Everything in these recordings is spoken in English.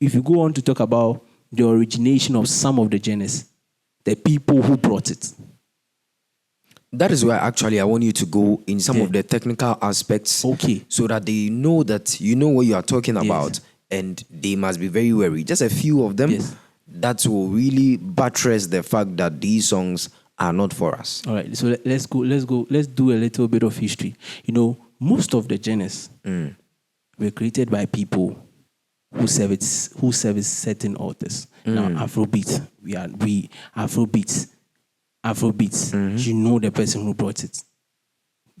if you go on to talk about the origination of some of the genres, the people who brought it. That is why actually I want you to go in some of the technical aspects. Okay. So that they know that you know what you are talking about, and they must be very wary. Just a few of them that will really buttress the fact that these songs are not for us. All right. So let's go. Let's do a little bit of history. You know, most of the genres were created by people who service certain authors. Now, Afrobeat, Afrobeats. You know the person who brought it,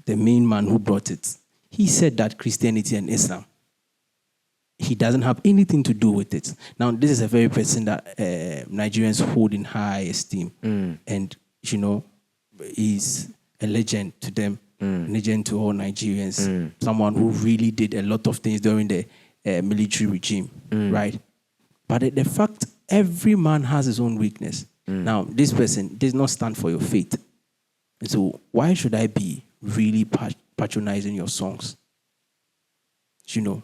the main man who brought it. He said that Christianity and Islam, he doesn't have anything to do with it. Now, this is a very person that Nigerians hold in high esteem, and you know, he's a legend to them, a legend to all Nigerians. Someone who really did a lot of things during the military regime, right? But the fact, every man has his own weakness. Now, this person does not stand for your faith. And so why should I be really patronizing your songs? You know,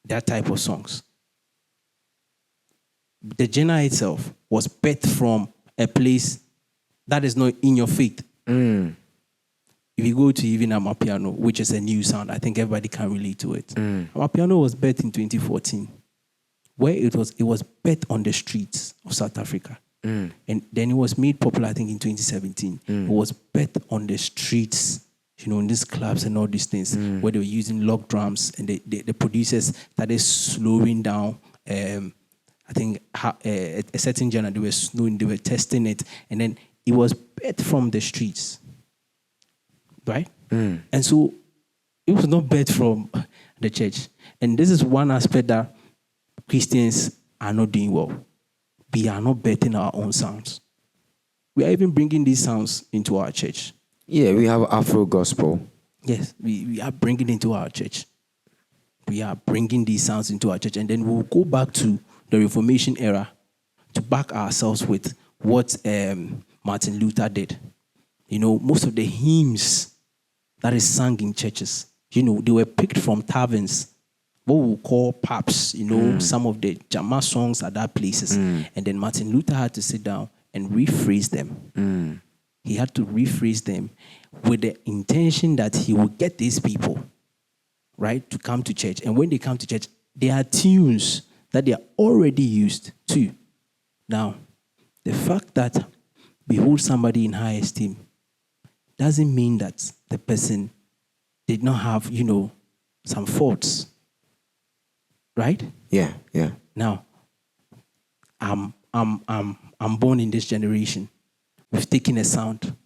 that type of songs. The genre itself was birthed from a place that is not in your faith. If you go to even Amapiano, which is a new sound, I think everybody can relate to it. Amapiano was birthed in 2014, where it was birthed on the streets of South Africa. And then it was made popular, I think, in 2017. It was birthed on the streets, you know, in these clubs and all these things, where they were using log drums, and the producers started slowing down. I think a certain genre, they were slowing, they were testing it, and then it was birthed from the streets. Right? And so it was not birthed from the church. And this is one aspect that Christians are not doing well. We are not birthing our own sounds. We are even bringing these sounds into our church. Yeah, we have Afro gospel. Yes, we are bringing it into our church. We are bringing these sounds into our church. And then we'll go back to the Reformation era to back ourselves with what Martin Luther did. You know, most of the hymns that is sung in churches, you know, they were picked from taverns, what we call pubs, you know, some of the Jama songs at that places. And then Martin Luther had to sit down and rephrase them. He had to rephrase them with the intention that he would get these people, right, to come to church. And when they come to church, there are tunes that they are already used to. Now, the fact that we hold somebody in high esteem doesn't mean that the person did not have, you know, some faults. Right? Yeah. Now, I'm born in this generation. We've taken a sound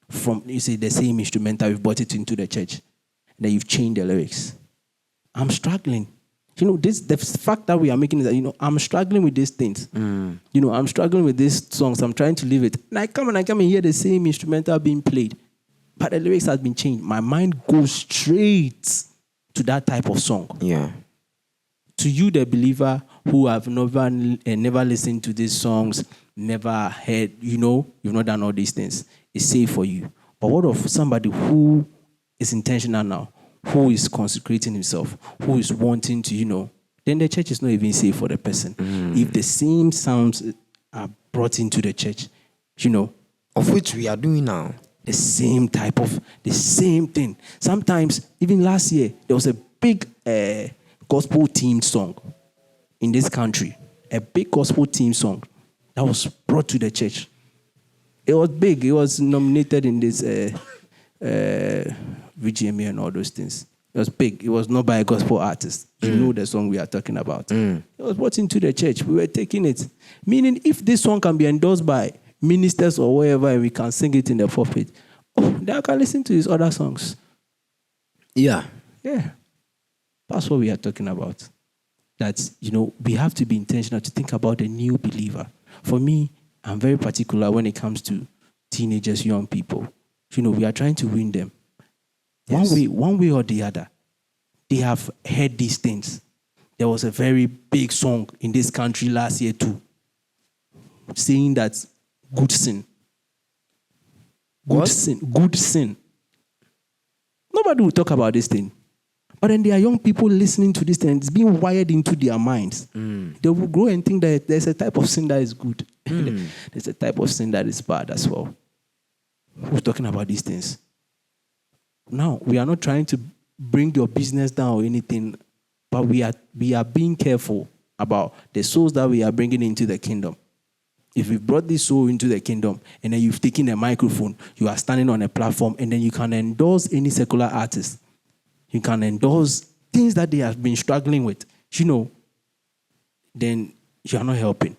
from, you see, the same instrumental, we've brought it into the church. And then you've changed the lyrics. I'm struggling. You know, the fact that we are making is that, you know, I'm struggling with these things. You know, I'm struggling with these songs. I'm trying to leave it. And I come and hear the same instrumental being played. But the lyrics have been changed. My mind goes straight to that type of song. Yeah. To you, the believer who have never listened to these songs, never heard, you know, you've not done all these things, it's safe for you. But what of somebody who is intentional now, who is consecrating himself, who is wanting to, you know, then the church is not even safe for the person. If the same sounds are brought into the church, you know, of which we are doing now. The same thing. Sometimes, even last year, there was a big gospel themed song in this country. A big gospel themed song that was brought to the church. It was big. It was nominated in this VGMA and all those things. It was big. It was not by a gospel artist. You know the song we are talking about. It was brought into the church. We were taking it. Meaning, if this song can be endorsed by ministers or wherever, and we can sing it in the pulpit, then I can listen to his other songs. Yeah. That's what we are talking about. That, you know, we have to be intentional to think about the new believer. For me, I'm very particular when it comes to teenagers, young people. You know, we are trying to win them. Yes. One way or the other, they have heard these things. There was a very big song in this country last year too, saying that good sin. Good sin. Nobody will talk about this thing. But then there are young people listening to this and it's being wired into their minds. They will grow and think that there's a type of sin that is good. There's a type of sin that is bad as well. Who's talking about these things? Now, we are not trying to bring your business down or anything, but we are being careful about the souls that we are bringing into the kingdom. If we brought this soul into the kingdom and then you've taken a microphone, you are standing on a platform and then you can endorse any secular artist. You can endorse things that they have been struggling with, then you are not helping.